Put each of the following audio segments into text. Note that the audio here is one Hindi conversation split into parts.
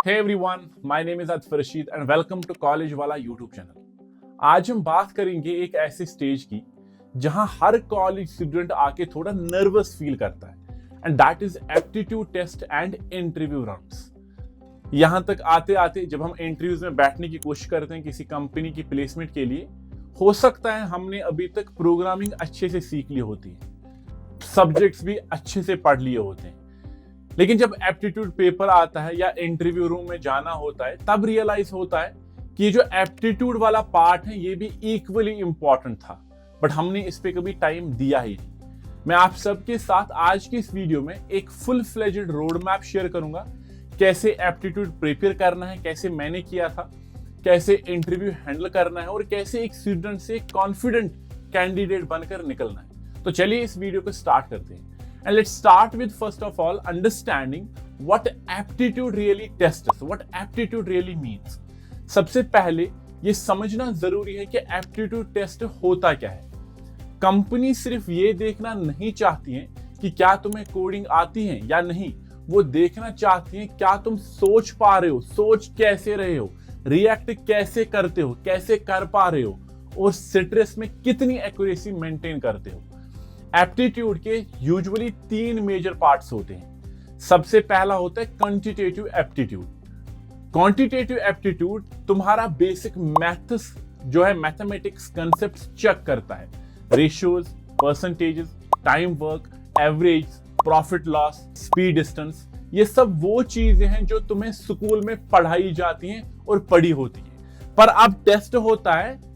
Hey everyone, my name is Atfar Rashid and welcome to college वाला यूट्यूब चैनल। आज हम बात करेंगे एक ऐसे स्टेज की जहां हर कॉलेज स्टूडेंट आके थोड़ा नर्वस फील करता है and that is aptitude test and interview rounds. यहां तक आते आते जब हम इंटरव्यूज में बैठने की कोशिश करते हैं किसी कंपनी की प्लेसमेंट के लिए, हो सकता है हमने अभी तक प्रोग्रामिंग अच्छे से सीख ली होती है, सब्जेक्ट्स भी अच्छे से पढ़ लिए होते हैं, लेकिन जब एप्टीट्यूड पेपर आता है या इंटरव्यू रूम में जाना होता है तब रियलाइज होता है कि ये जो एप्टीट्यूड वाला पार्ट है ये भी इक्वली इंपॉर्टेंट था, बट हमने इस पे कभी टाइम दिया ही नहीं। मैं आप सबके साथ आज की इस वीडियो में एक full fledged road map share करूंगा, कैसे एप्टीट्यूड प्रिपेयर करना है, कैसे मैंने किया था, कैसे इंटरव्यू हैंडल करना है और कैसे एक स्टूडेंट से कॉन्फिडेंट कैंडिडेट बनकर निकलना है। तो चलिए इस वीडियो को स्टार्ट करते हैं। And let's start with first of all understanding what aptitude really tests us, what aptitude really means. सबसे पहले ये समझना जरूरी है कि एप्टीट्यूड टेस्ट होता क्या है। कंपनी सिर्फ ये देखना नहीं चाहती है कि क्या तुम्हें कोडिंग आती है या नहीं, वो देखना चाहती है क्या तुम सोच पा रहे हो, सोच कैसे रहे हो, रिएक्ट कैसे करते हो, कैसे कर पा रहे हो और स्ट्रेस में कितनी एक्यूरेसी मेंटेन करते हो। एप्टीट्यूड के यूजुअली 3 मेजर पार्ट्स होते हैं। सबसे पहला होता है क्वांटिटेटिव एप्टीट्यूड। क्वांटिटेटिव एप्टीट्यूड तुम्हारा बेसिक मैथ्स जो है, मैथमेटिक्स कंसेप्ट्स चेक करता है, ratios, percentages, time work, average, profit loss, speed distance, ये सब वो चीजें हैं जो तुम्हें स्कूल में पढ़ाई जाती हैं और पढ़ी होती है, पर अब टेस्ट होता है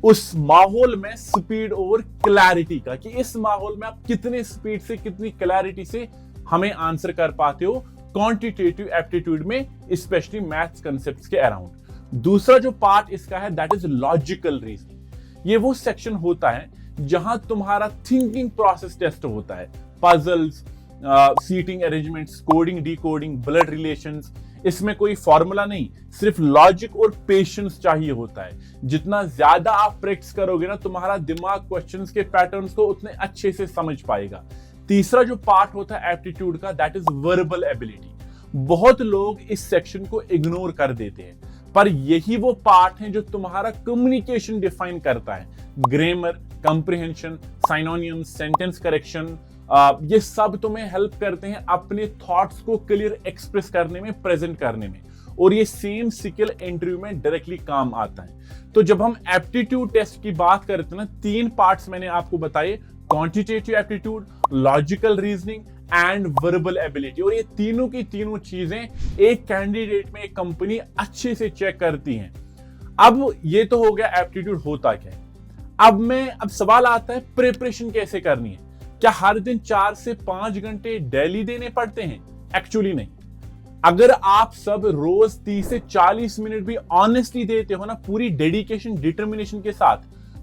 उस माहौल में स्पीड और क्लैरिटी का, कि इस माहौल में आप कितने स्पीड से, कितनी क्लैरिटी से हमें आंसर कर पाते हो क्वांटिटेटिव एप्टीट्यूड में, स्पेशली मैथ्स कांसेप्ट्स के अराउंड। दूसरा जो पार्ट इसका है दैट इज लॉजिकल रीजनिंग। ये वो सेक्शन होता है जहां तुम्हारा थिंकिंग प्रोसेस टेस्ट होता है, puzzles, seating arrangements, coding, decoding, blood relations. इसमें कोई फॉर्मूला नहीं, सिर्फ लॉजिक और पेशेंस चाहिए होता है। जितना ज्यादा आप प्रैक्टिस करोगे ना, तुम्हारा दिमाग क्वेश्चंस के पैटर्न्स को उतने अच्छे से समझ पाएगा। तीसरा जो पार्ट होता है एप्टीट्यूड का दैट इज वर्बल एबिलिटी। बहुत लोग इस सेक्शन को इग्नोर कर देते हैं, पर यही वो पार्ट है जो तुम्हारा कम्युनिकेशन डिफाइन करता है। ग्रामर, कंप्रिहेंशन, साइनोनियम्स, सेंटेंस करेक्शन, ये सब तुम्हें हेल्प करते हैं अपने थॉट्स को क्लियर एक्सप्रेस करने में, प्रेजेंट करने में, और ये सेम स्किल इंटरव्यू में डायरेक्टली काम आता है। तो जब हम एप्टीट्यूड टेस्ट की बात करते हैं ना, 3 पार्ट्स मैंने आपको बताए, quantitative aptitude, logical reasoning and verbal ability, और ये तीनों की तीनों चीजें एक कैंडिडेट में एक कंपनी अच्छे से चेक करती हैं। अब ये तो हो गया एप्टीट्यूड होता क्या है। अब सवाल आता है प्रिपरेशन कैसे करनी है। क्या हर दिन 4 से 5 घंटे डेली देने पड़ते हैं? एक्चुअली नहीं। अगर आप सब रोज 30 से 40 मिनट भी ऑनेस्टली देते हो ना, पूरी डेडिकेशन, डिटर्मिनेशन के साथ,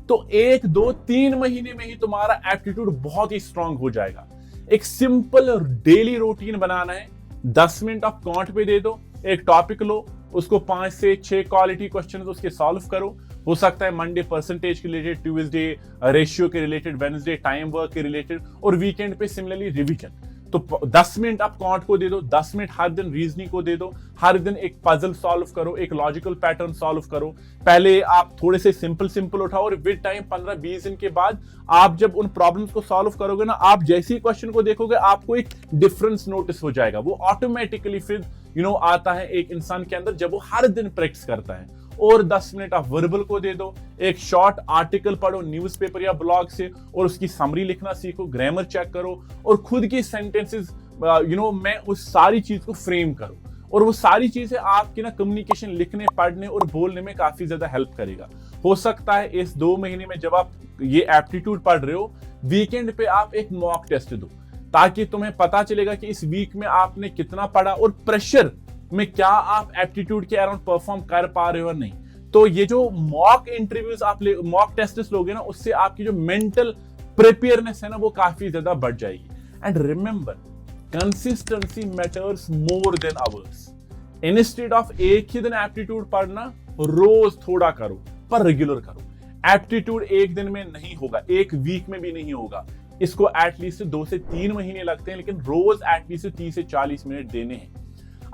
तो 1, 2, 3 महीने में ही तुम्हारा एप्टीट्यूड बहुत ही स्ट्रांग हो जाएगा। एक सिंपल डेली रूटीन बनाना है। 10 मिनट आप क्वांट पे दे दो, एक टॉपिक लो, उसको 5 से 6 क्वालिटी क्वेश्चन उसके सॉल्व करो। हो सकता है मंडे परसेंटेज के रिलेटेड, ट्यूसडे रेशियो के रिलेटेड, वेडनेसडे टाइम वर्क के रिलेटेड, और वीकेंड पे सिमिलरली रिवीजन। तो 10 मिनट आप क्वांट को दे दो, 10 मिनट हर दिन रीजनिंग को दे दो, हर दिन एक पजल सॉल्व करो, एक लॉजिकल पैटर्न सॉल्व करो। पहले आप थोड़े से सिंपल उठाओ और विद टाइम 15-20 दिन के बाद आप जब उन प्रॉब्लम्स को सॉल्व करोगे ना, आप जैसे ही क्वेश्चन को देखोगे आपको एक डिफरेंस नोटिस हो जाएगा। वो ऑटोमेटिकली फिर आता है एक इंसान के अंदर जब वो हर दिन प्रैक्टिस करता है। और 10 मिनट आप वर्बल को दे दो, एक शॉर्ट आर्टिकल पढ़ो न्यूज़पेपर या ब्लॉग से और उसकी समरी लिखना सीखो, ग्रामर चेक करो और खुद की सेंटेंसेस में उस सारी चीज को फ्रेम करो, और वो सारी चीजें आपकी ना कम्युनिकेशन, लिखने, पढ़ने और बोलने में काफी ज्यादा हेल्प करेगा। हो सकता है इस 2 महीने में जब आप ये एप्टीट्यूड पढ़ रहे हो, वीकेंड पे आप एक मॉक टेस्ट दो, ताकि तुम्हें पता चलेगा कि इस वीक में आपने कितना पढ़ा और प्रेशर में क्या आप एप्टीट्यूड के अराउंड परफॉर्म कर पा रहे हो नहीं। तो ये जो मॉक इंटरव्यूज आप मॉक टेस्ट लोगे ना, उससे आपकी जो मेंटल प्रिपेयरनेस है ना, वो काफी ज्यादा बढ़ जाएगी। And remember, consistency matters more than hours. Instead of एक ही दिन एप्टीट्यूड पढ़ना, रोज थोड़ा करो पर रेगुलर करो। एप्टीट्यूड एक दिन में नहीं होगा, एक वीक में भी नहीं होगा, इसको एटलीस्ट 2 से 3 महीने लगते हैं, लेकिन रोज एटलीस्ट 30 से 40 मिनट देने हैं।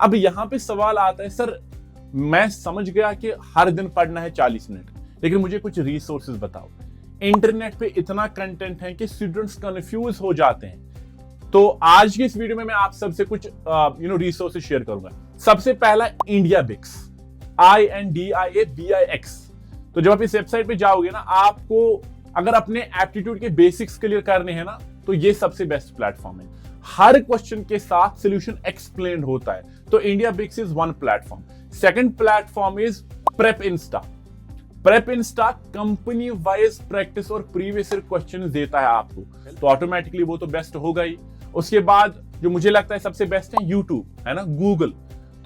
अब यहाँ पे सवाल आता है, सर मैं समझ गया कि हर दिन पढ़ना है 40 मिनट, लेकिन मुझे कुछ रिसोर्सेज बताओ। इंटरनेट पे इतना कंटेंट है कि स्टूडेंट्स कंफ्यूज हो जाते हैं। तो आज की इस वीडियो में मैं आप सबसे कुछ रिसोर्सेज शेयर करूंगा। सबसे पहला इंडिया बिक्स, INDIABIX। तो जब आप इस वेबसाइट पे जाओगे ना, आपको अगर अपने एप्टीट्यूड के बेसिक्स क्लियर करने हैं ना, तो ये सबसे बेस्ट प्लेटफॉर्म है। हर क्वेश्चन के साथ सॉल्यूशन एक्सप्लेन होता है। तो IndiaBIX is one platform. Second platform is PrepInsta. PrepInsta company wise practice और प्रीवियस ईयर क्वेश्चन देता है आपको, तो ऑटोमेटिकली वो तो बेस्ट होगा ही। उसके बाद जो मुझे लगता है सबसे बेस्ट है यूट्यूब, है ना, गूगल।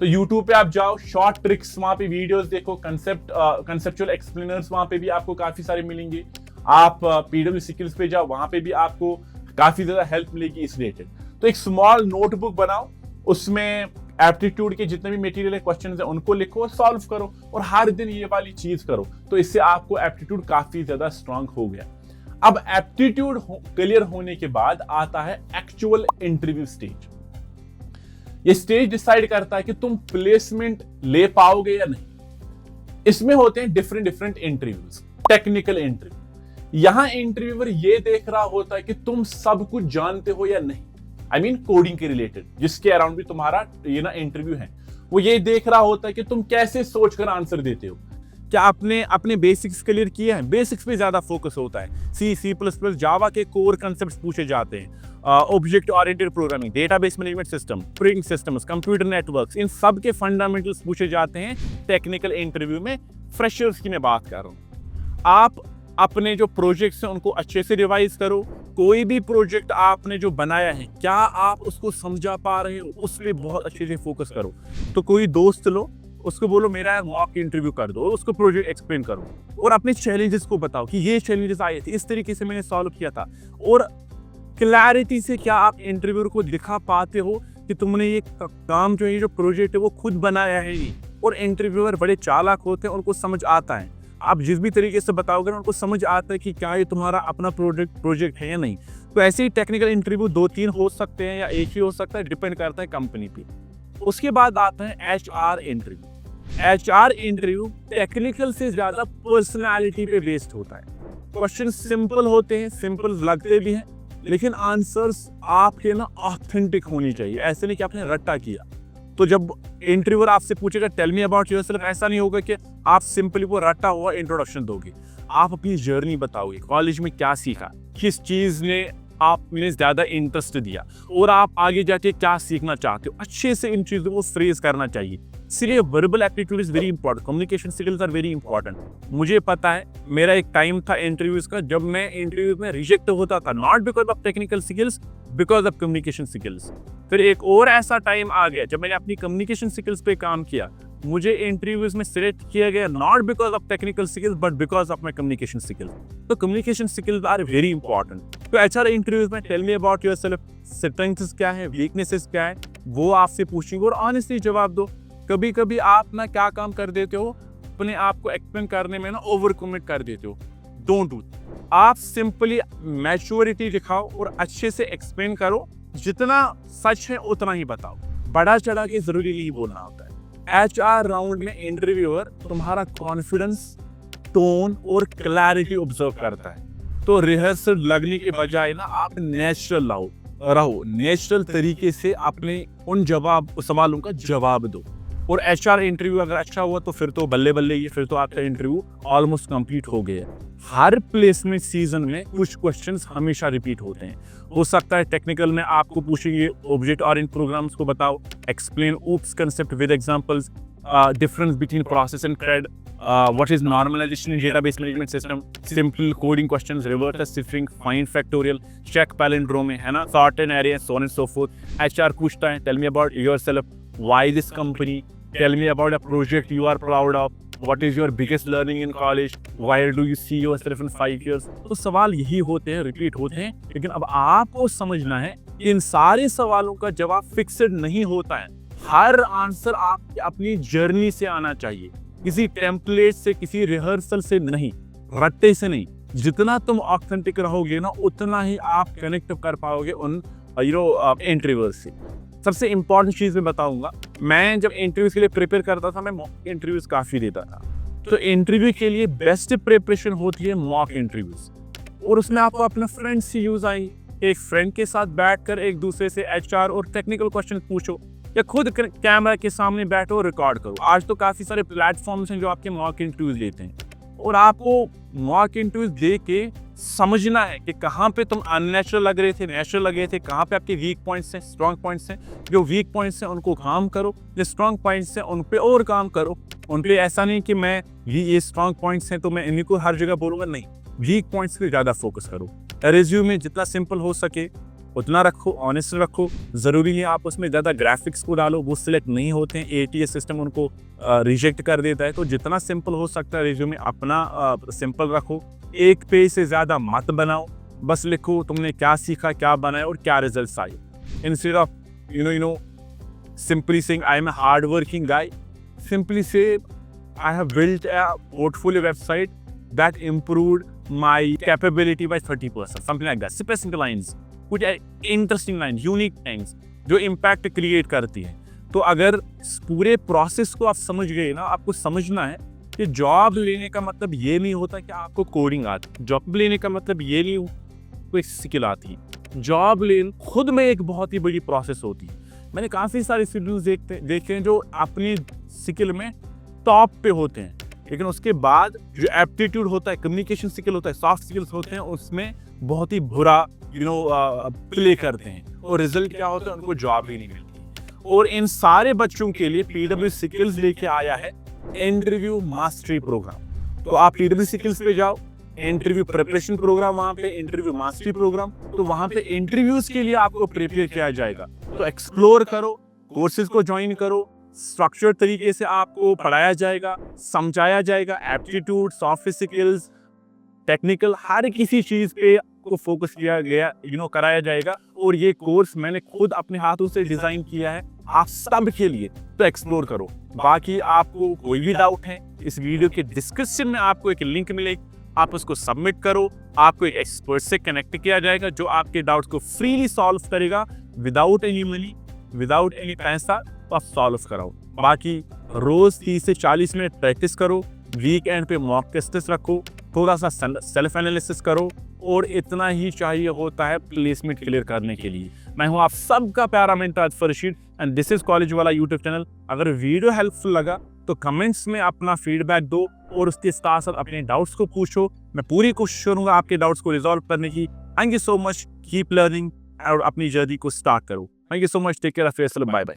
तो यूट्यूब पे आप जाओ, शॉर्ट ट्रिक्स वहां पे वीडियोस देखो, कंसेप्चुअल एक्सप्लेनर्स वहां पे भी आपको काफी सारे मिलेंगे। आप PW स्किल्स पे जाओ, वहां पे भी आपको काफी ज्यादा हेल्प मिलेगी इस रिलेटेड। तो एक स्मॉल नोटबुक बनाओ, उसमें एप्टीट्यूड के जितने भी मटेरियल क्वेश्चंस हैं उनको लिखो और सॉल्व करो, और हर दिन ये वाली चीज करो। तो इससे आपको एप्टीट्यूड काफी ज्यादा स्ट्रांग हो गया। अब एप्टीट्यूड क्लियर होने के बाद आता है एक्चुअल इंटरव्यू स्टेज। ये स्टेज डिसाइड करता है कि तुम प्लेसमेंट ले पाओगे या नहीं। इसमें होते हैं डिफरेंट इंटरव्यूज। टेक्निकल इंटरव्यू, यहां इंटरव्यूअर ये देख रहा होता है कि तुम सब कुछ जानते हो या नहीं। I mean कोडिंग के रिलेटेड, जिसके अराउंड भी तुम्हारा ये ना इंटरव्यू है, वो ये देख रहा होता है कि तुम कैसे सोचकर आंसर देते हो। क्या आपने अपने बेसिक्स क्लियर किए हैं? बेसिक्स पे ज्यादा फोकस होता है। C++, जावा के कोर कंसेप्ट्स पूछे जाते हैं। Object oriented programming, database management system, operating systems, computer networks, इन सब के फंडामेंटल्स पूछे जाते हैं टेक्निकल इंटरव्यू में। फ्रेशर्स की मैं बात कर रहा हूँ। आप अपने जो प्रोजेक्ट्स हैं उनको अच्छे से रिवाइज करो। कोई भी प्रोजेक्ट आपने जो बनाया है, क्या आप उसको समझा पा रहे हो, उस पर बहुत अच्छे से फोकस करो। तो कोई दोस्त लो, उसको बोलो मेरा मॉक इंटरव्यू कर दो, उसको प्रोजेक्ट एक्सप्लेन करो, और अपने चैलेंजेस को बताओ कि ये चैलेंजेस आए थे, इस तरीके से मैंने सॉल्व किया था। और क्लैरिटी से क्या आप इंटरव्यूअर को दिखा पाते हो कि तुमने ये काम जो है, जो प्रोजेक्ट है, वो खुद बनाया है। और इंटरव्यूअर बड़े चालाक होते हैं, उनको समझ आता है। आप जिस भी तरीके से बताओगे ना, उनको समझ आता है कि क्या ये तुम्हारा अपना प्रोजेक्ट है या नहीं। तो ऐसे ही टेक्निकल इंटरव्यू 2-3 हो सकते हैं या एक ही हो सकता है, डिपेंड करता है कंपनी पे। उसके बाद आता है HR interview. HR interview technical से ज्यादा पर्सनालिटी पे बेस्ड होता है। क्वेश्चन सिंपल होते हैं, सिंपल लगते भी हैं, लेकिन आंसर्स आपके ना ऑथेंटिक होनी चाहिए। ऐसे नहीं कि आपने रट्टा किया। तो जब इंटरव्यूअर आपसे पूछेगा टेल मी अबाउट योरसेल्फ, ऐसा नहीं होगा कि आप सिंपली वो रटा हुआ इंट्रोडक्शन दोगे। आप अपनी जर्नी बताओगे, कॉलेज में क्या सीखा, किस चीज ने आपने ज्यादा इंटरेस्ट दिया, और आप आगे जाके क्या सीखना चाहते हो। अच्छे से इन चीजों को फ्रेज करना चाहिए। इसलिए verbal aptitude is very important, communication skills are very important. मुझे पता है, मेरा एक टाइम था इंटरव्यूज का जब मैं इंटरव्यू में रिजेक्ट होता था, not because of technical skills, because of communication skills. फिर एक और ऐसा टाइम आ गया जब मैंने अपनी कम्युनिकेशन स्किल्स पे काम किया, मुझे इंटरव्यूज में सिलेक्ट किया गया, not because of technical skills but because of my communication skills. तो communication skills are very important. तो HR इंटरव्यूज में tell me about yourself, strengths क्या है, वीकनेसेस क्या है, वो आपसे पूछेंगे, और ऑनेस्टली जवाब दो। कभी कभी आप ना क्या काम कर देते हो, अपने आप को एक्सप्लेन करने में ना ओवर कमिट कर देते हो। Don't do. आप सिंपली मैच्योरिटी दिखाओ और अच्छे से एक्सप्लेन करो। जितना सच है उतना ही बताओ, बढ़ा चढ़ा के जरूरी नहीं बोलना होता है। HR राउंड में इंटरव्यूअर तुम्हारा कॉन्फिडेंस, टोन और क्लैरिटी ऑब्जर्व करता है। तो रिहर्सल लगने के बजाय ना आप नेचुरल रहो, नेचुरल तरीके से अपने उन सवालों का जवाब दो। और HR इंटरव्यू अगर अच्छा हुआ तो फिर तो बल्ले बल्ले, ये फिर तो आपका इंटरव्यू ऑलमोस्ट कंप्लीट हो गया। हर प्लेसमेंट सीजन में कुछ क्वेश्चंस हमेशा रिपीट होते हैं। हो सकता है टेक्निकल में आपको पूछेंगे ऑब्जेक्ट ओरिएंटेड प्रोग्राम्स को बताओ, explain OOPS concept with examples, difference between process and CRUD, what is normalization in database management system, simple coding questions, reverse shifting, find factorial, check palindrome, है ना, sort and array, so on and so forth. HR पूछता है tell me about yourself, why this company, tell me about a project you are proud of, what is your biggest learning in college, where do you see yourself in 5 years। तो सवाल यही होते हैं, रिपीट होते हैं, लेकिन अब आपको समझना है इन सारे सवालों का जवाब फिक्स्ड नहीं होता है। हर आंसर आपकी अपनी जर्नी से आना चाहिए, किसी टेम्पलेट से, किसी रिहर्सल से नहीं, रट्टे से नहीं। जितना तुम ऑथेंटिक रहोगे ना, उतना ही आप कनेक्ट कर पाओगे उन इंटरव्यूअर से। सबसे इंपॉर्टेंट चीज़ मैं बताऊंगा, मैं जब इंटरव्यूज के लिए प्रिपेयर करता था, मैं मॉक इंटरव्यूज काफ़ी देता था। तो इंटरव्यू के लिए बेस्ट प्रिपरेशन होती है मॉक इंटरव्यूज, और उसमें आपको अपने फ्रेंड्स से यूज आएंगे। एक फ्रेंड के साथ बैठकर एक दूसरे से एचआर और टेक्निकल क्वेश्चन पूछो, या खुद कैमरा के सामने बैठो और रिकॉर्ड करो। आज तो काफ़ी सारे प्लेटफॉर्म्स हैं जो आपके मॉक इंटरव्यूज देते हैं, और आपको मॉक इंटरव्यूज दे के समझना है कि कहाँ पे तुम अननेचुरल लग रहे थे, नेचुरल लगे थे, कहाँ पे आपके वीक पॉइंट्स हैं, स्ट्रॉन्ग पॉइंट्स हैं। जो वीक पॉइंट्स हैं उनको काम करो, जो स्ट्रॉन्ग पॉइंट्स हैं उन पे और काम करो। उन पे ऐसा नहीं कि मैं ये स्ट्रॉन्ग पॉइंट्स हैं तो मैं इन्हीं को हर जगह बोलूँगा, नहीं, वीक पॉइंट्स पे ज़्यादा फोकस करो। रिज्यूमे जितना सिंपल हो सके उतना रखो, ऑनेस्ट रखो। ज़रूरी है आप उसमें ज़्यादा ग्राफिक्स को डालो, वो सिलेक्ट नहीं होते हैं, एटीएस सिस्टम उनको रिजेक्ट कर देता है। तो जितना सिंपल हो सकता है रिज्यूमे अपना सिंपल रखो। एक पेज से ज़्यादा मत बनाओ, बस लिखो तुमने क्या सीखा, क्या बनाया और क्या रिजल्ट्स आए। Instead of simply saying I am a hard working guy, simply say I have built a portfolio website that improved my capability by 30%, something like that. Specific lines, कुछ इंटरेस्टिंग लाइन, यूनिक लाइन्स जो इम्पैक्ट क्रिएट करती है। तो अगर पूरे प्रोसेस को आप समझ गए ना, आपको समझना है कि जॉब लेने का मतलब ये नहीं होता कि आपको कोडिंग आती। जॉब लेने का मतलब ये नहीं हो कोई स्किल आती है। जॉब लेन खुद में एक बहुत ही बड़ी प्रोसेस होती है। मैंने काफ़ी सारे स्टूडेंट्स देखे हैं जो अपनी स्किल में टॉप पे होते हैं, लेकिन उसके बाद जो एप्टीट्यूड होता है, कम्युनिकेशन स्किल होता है, सॉफ्ट स्किल्स होते हैं, उसमें बहुत ही बुरा प्ले करते हैं, और रिजल्ट क्या होता है, उनको जॉब ही नहीं मिलती। और इन सारे बच्चों के लिए पीडब्ल्यू स्किल्स लेके आया है इंटरव्यू मास्टरी प्रोग्राम। तो आप पीडब्ल्यू स्किल्स पे जाओ, इंटरव्यू प्रिपरेशन प्रोग्राम, वहाँ पे इंटरव्यू मास्टरी प्रोग्राम, तो वहाँ पे इंटरव्यूज के लिए आपको प्रिपेयर किया जाएगा। तो एक्सप्लोर करो, कोर्सेज को ज्वाइन करो, स्ट्रक्चर तरीके से आपको पढ़ाया जाएगा, समझाया जाएगा। एप्टीट्यूड, सॉफ्ट स्किल्स, टेक्निकल, हर किसी चीज पे को फोकस किया गया, कराया जाएगा। और ये कोर्स मैंने खुद अपने हाथों से डिजाइन किया है आप सब के लिए, तो एक्सप्लोर करो। बाकी आपको कोई भी डाउट है, इस वीडियो के डिस्क्रिप्शन में आपको एक लिंक मिलेगी, आप उसको सबमिट करो, आपको एक एक्सपर्ट से कनेक्ट किया जाएगा जो आपके डाउट्स को फ्रीली सॉल्व करेगा, without any money, without any पैसा, तो आप सॉल्व कराओ। बाकी रोज 30 से 40 मिनट प्रैक्टिस करो, वीकेंड पे मॉक टेस्ट रखो, थोड़ा सा सेल्फ एनालिसिस करो, और इतना ही चाहिए होता है प्लेसमेंट क्लियर करने के लिए। मैं हूं आप सबका प्यारा mentor Atfar Rashid, and this is college वाला यूट्यूब चैनल। अगर वीडियो हेल्पफुल लगा तो कमेंट्स में अपना फीडबैक दो, और उसके साथ साथ अपने डाउट्स को पूछो। मैं पूरी कोशिश करूंगा आपके डाउट्स को रिजॉल्व करने की। Thank you so much, keep learning, और अपनी जर्नी को स्टार्ट करो। Thank you so much, take care of yourself, bye bye.